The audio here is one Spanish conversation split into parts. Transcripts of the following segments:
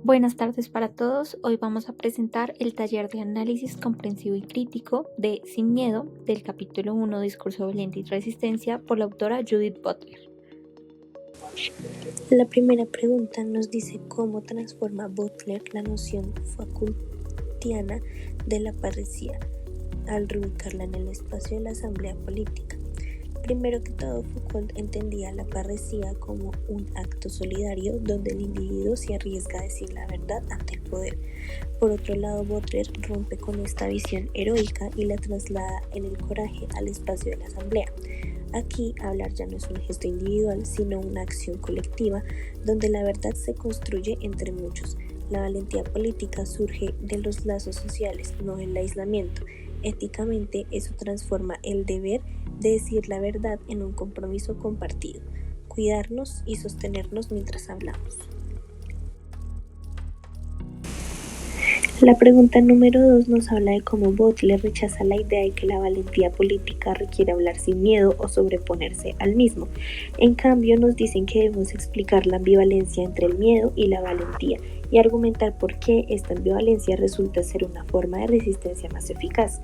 Buenas tardes para todos. Hoy vamos a presentar el taller de análisis comprensivo y crítico de Sin Miedo del capítulo 1 Discurso Valiente y Resistencia por la autora Judith Butler. La primera pregunta nos dice cómo transforma Butler la noción Foucaultiana de la parresía al reubicarla en el espacio de la asamblea política. Primero que todo, Foucault entendía la parresía como un acto solidario donde el individuo se arriesga a decir la verdad ante el poder. Por otro lado, Butler rompe con esta visión heroica y la traslada en el coraje al espacio de la asamblea. Aquí, hablar ya no es un gesto individual, sino una acción colectiva, donde la verdad se construye entre muchos. La valentía política surge de los lazos sociales, no del aislamiento. Éticamente, eso transforma el deber de decir la verdad en un compromiso compartido, cuidarnos y sostenernos mientras hablamos. La pregunta número 2 nos habla de cómo Butler rechaza la idea de que la valentía política requiere hablar sin miedo o sobreponerse al mismo. En cambio, nos dicen que debemos explicar la ambivalencia entre el miedo y la valentía y argumentar por qué esta ambivalencia resulta ser una forma de resistencia más eficaz.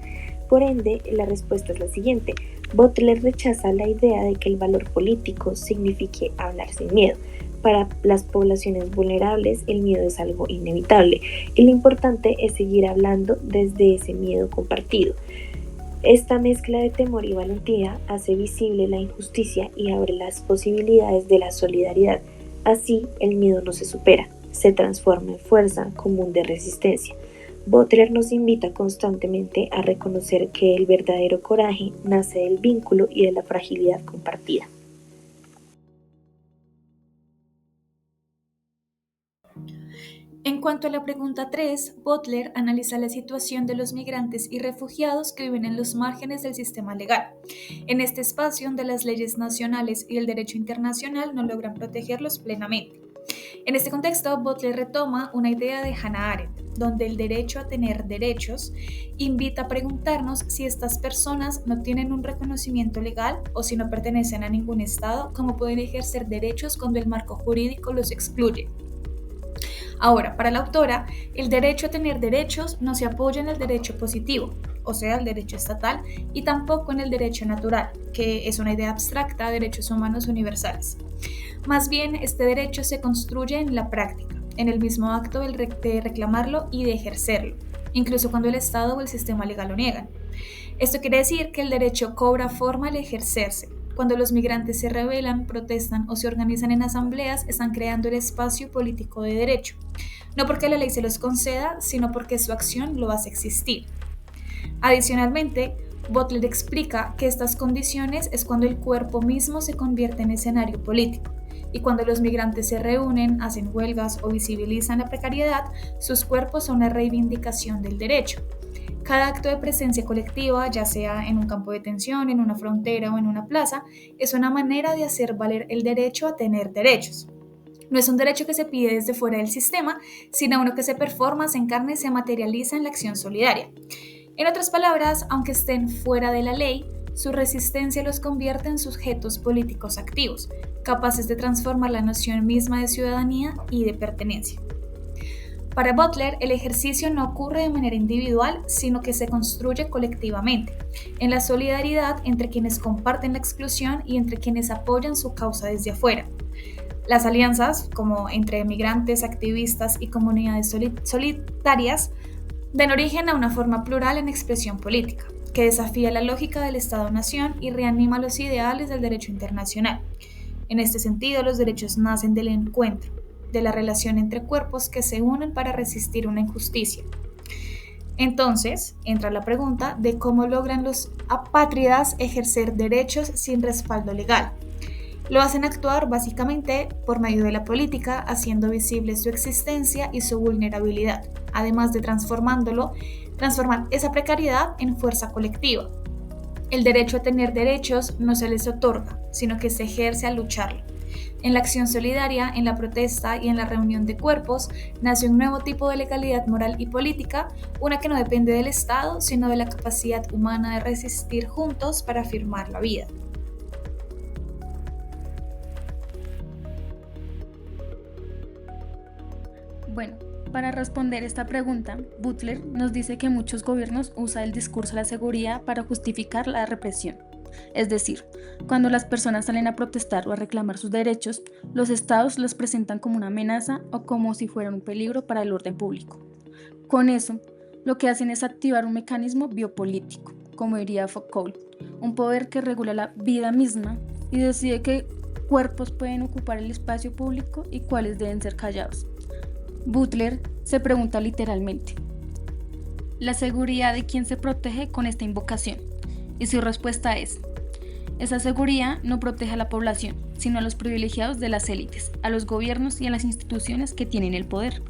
Por ende, la respuesta es la siguiente. Butler rechaza la idea de que el valor político signifique hablar sin miedo. Para las poblaciones vulnerables, el miedo es algo inevitable y lo importante es seguir hablando desde ese miedo compartido. Esta mezcla de temor y valentía hace visible la injusticia y abre las posibilidades de la solidaridad. Así, el miedo no se supera, se transforma en fuerza común de resistencia. Butler nos invita constantemente a reconocer que el verdadero coraje nace del vínculo y de la fragilidad compartida. En cuanto a la pregunta 3, Butler analiza la situación de los migrantes y refugiados que viven en los márgenes del sistema legal, en este espacio donde las leyes nacionales y el derecho internacional no logran protegerlos plenamente. En este contexto, Butler retoma una idea de Hannah Arendt, donde el derecho a tener derechos invita a preguntarnos si estas personas no tienen un reconocimiento legal o si no pertenecen a ningún Estado, cómo pueden ejercer derechos cuando el marco jurídico los excluye. Ahora, para la autora, el derecho a tener derechos no se apoya en el derecho positivo, o sea, el derecho estatal, y tampoco en el derecho natural, que es una idea abstracta de derechos humanos universales. Más bien, este derecho se construye en la práctica, en el mismo acto de reclamarlo y de ejercerlo, incluso cuando el Estado o el sistema legal lo niegan. Esto quiere decir que el derecho cobra forma al ejercerse. Cuando los migrantes se rebelan, protestan o se organizan en asambleas, están creando el espacio político de derecho. No porque la ley se los conceda, sino porque su acción lo hace existir. Adicionalmente, Butler explica que estas condiciones es cuando el cuerpo mismo se convierte en escenario político. Y cuando los migrantes se reúnen, hacen huelgas o visibilizan la precariedad, sus cuerpos son una reivindicación del derecho. Cada acto de presencia colectiva, ya sea en un campo de detención, en una frontera o en una plaza, es una manera de hacer valer el derecho a tener derechos. No es un derecho que se pide desde fuera del sistema, sino uno que se performa, se encarna y se materializa en la acción solidaria. En otras palabras, aunque estén fuera de la ley, su resistencia los convierte en sujetos políticos activos, capaces de transformar la noción misma de ciudadanía y de pertenencia. Para Butler, el ejercicio no ocurre de manera individual, sino que se construye colectivamente, en la solidaridad entre quienes comparten la exclusión y entre quienes apoyan su causa desde afuera. Las alianzas, como entre migrantes, activistas y comunidades solitarias, dan origen a una forma plural en expresión política, que desafía la lógica del Estado-nación y reanima los ideales del derecho internacional. En este sentido, los derechos nacen del encuentro, de la relación entre cuerpos que se unen para resistir una injusticia. Entonces, entra la pregunta de cómo logran los apátridas ejercer derechos sin respaldo legal. Lo hacen actuar básicamente por medio de la política, haciendo visible su existencia y su vulnerabilidad, además de transformar esa precariedad en fuerza colectiva. El derecho a tener derechos no se les otorga, sino que se ejerce al lucharlo. En la acción solidaria, en la protesta y en la reunión de cuerpos, nace un nuevo tipo de legalidad moral y política, una que no depende del Estado, sino de la capacidad humana de resistir juntos para afirmar la vida. Bueno, para responder esta pregunta, Butler nos dice que muchos gobiernos usan el discurso de la seguridad para justificar la represión. Es decir, cuando las personas salen a protestar o a reclamar sus derechos, los estados los presentan como una amenaza o como si fueran un peligro para el orden público. Con eso, lo que hacen es activar un mecanismo biopolítico, como diría Foucault, un poder que regula la vida misma y decide qué cuerpos pueden ocupar el espacio público y cuáles deben ser callados. Butler se pregunta literalmente, ¿la seguridad de quién se protege con esta invocación? Y su respuesta es, esa seguridad no protege a la población, sino a los privilegiados de las élites, a los gobiernos y a las instituciones que tienen el poder.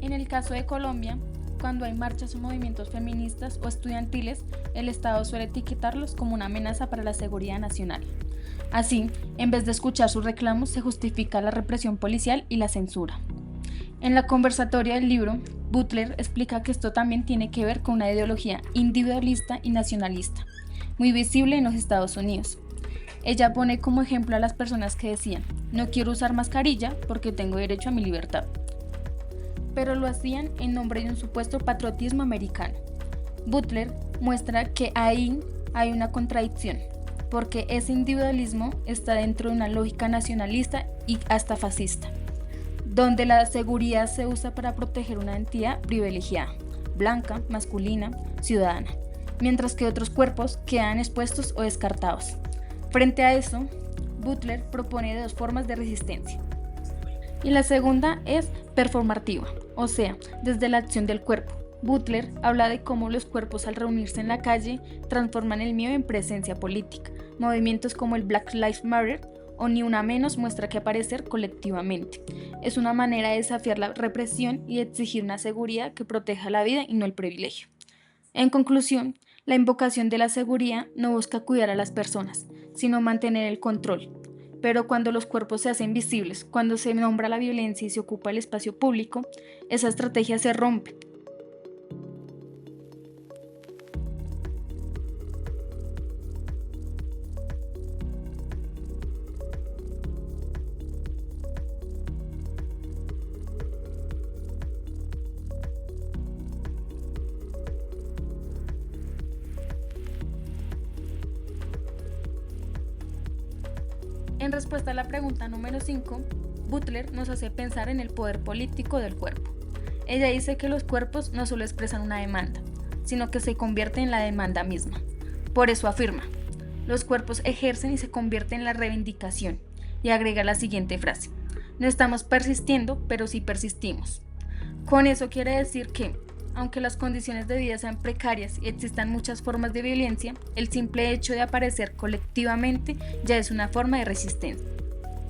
En el caso de Colombia, cuando hay marchas o movimientos feministas o estudiantiles, el Estado suele etiquetarlos como una amenaza para la seguridad nacional. Así, en vez de escuchar sus reclamos, se justifica la represión policial y la censura. En la conversatoria del libro, Butler explica que esto también tiene que ver con una ideología individualista y nacionalista, muy visible en los Estados Unidos. Ella pone como ejemplo a las personas que decían, no quiero usar mascarilla porque tengo derecho a mi libertad, pero lo hacían en nombre de un supuesto patriotismo americano. Butler muestra que ahí hay una contradicción, porque ese individualismo está dentro de una lógica nacionalista y hasta fascista, donde la seguridad se usa para proteger una entidad privilegiada, blanca, masculina, ciudadana, mientras que otros cuerpos quedan expuestos o descartados. Frente a eso, Butler propone dos formas de resistencia. Y la segunda es performativa, o sea, desde la acción del cuerpo. Butler habla de cómo los cuerpos al reunirse en la calle transforman el miedo en presencia política. Movimientos como el Black Lives Matter o Ni Una Menos muestra que aparecer colectivamente. Es una manera de desafiar la represión y de exigir una seguridad que proteja la vida y no el privilegio. En conclusión, la invocación de la seguridad no busca cuidar a las personas, sino mantener el control. Pero cuando los cuerpos se hacen visibles, cuando se nombra la violencia y se ocupa el espacio público, esa estrategia se rompe. En respuesta a la pregunta número 5, Butler nos hace pensar en el poder político del cuerpo. Ella dice que los cuerpos no solo expresan una demanda, sino que se convierten en la demanda misma. Por eso afirma, los cuerpos ejercen y se convierten en la reivindicación, y agrega la siguiente frase, no estamos persistiendo, pero sí persistimos. Con eso quiere decir que, aunque las condiciones de vida sean precarias y existan muchas formas de violencia, el simple hecho de aparecer colectivamente ya es una forma de resistencia.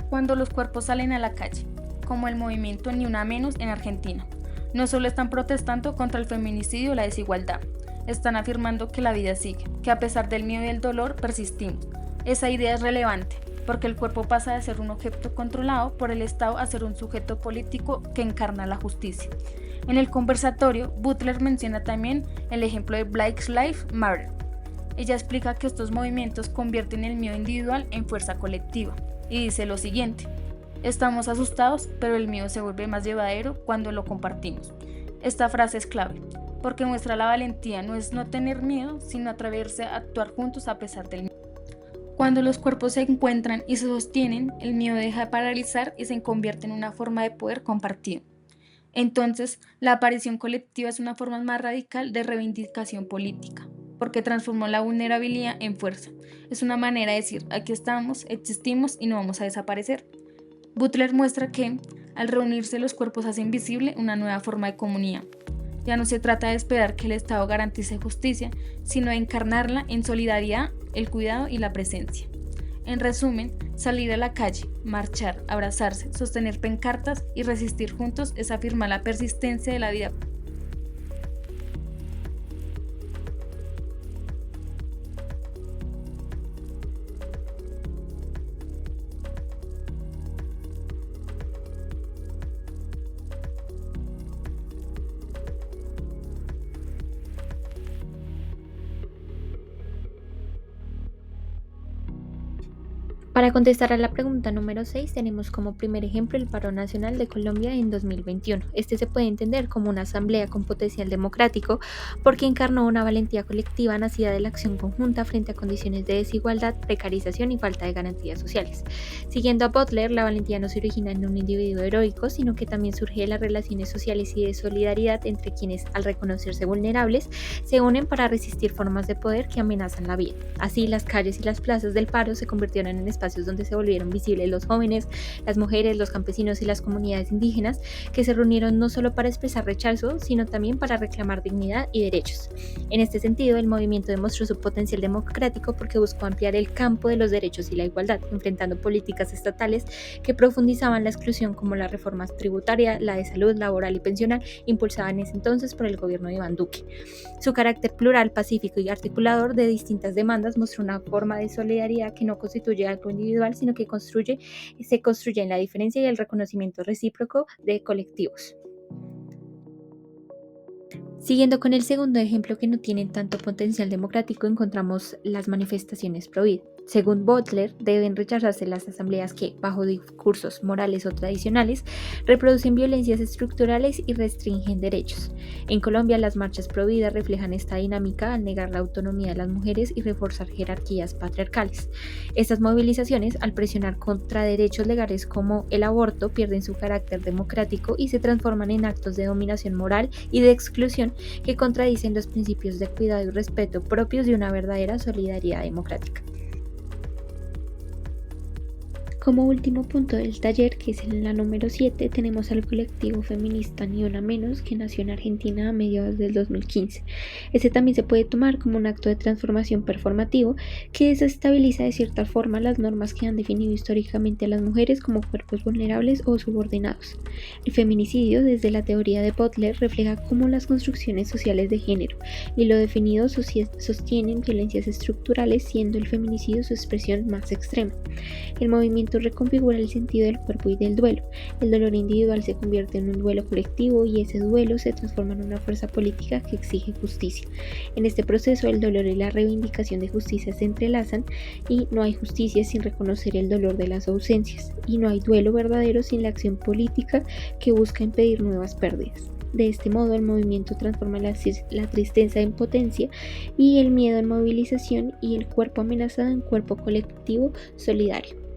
Cuando los cuerpos salen a la calle, como el movimiento Ni Una Menos en Argentina, no solo están protestando contra el feminicidio o la desigualdad, están afirmando que la vida sigue, que a pesar del miedo y el dolor persistimos. Esa idea es relevante, porque el cuerpo pasa de ser un objeto controlado por el Estado a ser un sujeto político que encarna la justicia. En el conversatorio, Butler menciona también el ejemplo de Black Lives Matter. Ella explica que estos movimientos convierten el miedo individual en fuerza colectiva y dice lo siguiente, estamos asustados, pero el miedo se vuelve más llevadero cuando lo compartimos. Esta frase es clave, porque muestra la valentía no es no tener miedo, sino atreverse a actuar juntos a pesar del miedo. Cuando los cuerpos se encuentran y se sostienen, el miedo deja de paralizar y se convierte en una forma de poder compartido. Entonces, la aparición colectiva es una forma más radical de reivindicación política, porque transformó la vulnerabilidad en fuerza. Es una manera de decir, aquí estamos, existimos y no vamos a desaparecer. Butler muestra que, al reunirse, los cuerpos hacen visible una nueva forma de comunidad. Ya no se trata de esperar que el Estado garantice justicia, sino de encarnarla en solidaridad, el cuidado y la presencia. En resumen, salir a la calle, marchar, abrazarse, sostener pancartas y resistir juntos es afirmar la persistencia de la vida. Para contestar a la pregunta número 6, tenemos como primer ejemplo el paro nacional de Colombia en 2021. Este se puede entender como una asamblea con potencial democrático porque encarnó una valentía colectiva nacida de la acción conjunta frente a condiciones de desigualdad, precarización y falta de garantías sociales. Siguiendo a Butler, la valentía no se origina en un individuo heroico, sino que también surge de las relaciones sociales y de solidaridad entre quienes, al reconocerse vulnerables, se unen para resistir formas de poder que amenazan la vida. Así, las calles y las plazas del paro se convirtieron en espacios donde se volvieron visibles los jóvenes, las mujeres, los campesinos y las comunidades indígenas que se reunieron no solo para expresar rechazo, sino también para reclamar dignidad y derechos. En este sentido, el movimiento demostró su potencial democrático porque buscó ampliar el campo de los derechos y la igualdad, enfrentando políticas estatales que profundizaban la exclusión como la reforma tributaria, la de salud, laboral y pensional, impulsada en ese entonces por el gobierno de Iván Duque. Su carácter plural, pacífico y articulador de distintas demandas mostró una forma de solidaridad que no constituye algo individual, sino que se construye en la diferencia y el reconocimiento recíproco de colectivos. Siguiendo con el segundo ejemplo que no tiene tanto potencial democrático, encontramos las manifestaciones pro vida. Según Butler, deben rechazarse las asambleas que, bajo discursos morales o tradicionales, reproducen violencias estructurales y restringen derechos. En Colombia, las marchas pro vida reflejan esta dinámica al negar la autonomía de las mujeres y reforzar jerarquías patriarcales. Estas movilizaciones, al presionar contra derechos legales como el aborto, pierden su carácter democrático y se transforman en actos de dominación moral y de exclusión que contradicen los principios de cuidado y respeto propios de una verdadera solidaridad democrática. Como último punto del taller, que es en la número 7, tenemos al colectivo feminista Ni Una Menos, que nació en Argentina a mediados del 2015. Este también se puede tomar como un acto de transformación performativo que desestabiliza de cierta forma las normas que han definido históricamente a las mujeres como cuerpos vulnerables o subordinados. El feminicidio, desde la teoría de Butler, refleja cómo las construcciones sociales de género y lo definido sostienen violencias estructurales, siendo el feminicidio su expresión más extrema. El movimiento reconfigura el sentido del cuerpo y del duelo. El dolor individual se convierte en un duelo colectivo y ese duelo se transforma en una fuerza política que exige justicia. En este proceso, el dolor y la reivindicación de justicia se entrelazan y no hay justicia sin reconocer el dolor de las ausencias, y no hay duelo verdadero sin la acción política que busca impedir nuevas pérdidas. De este modo, el movimiento transforma la tristeza en potencia y el miedo en movilización y el cuerpo amenazado en cuerpo colectivo solidario.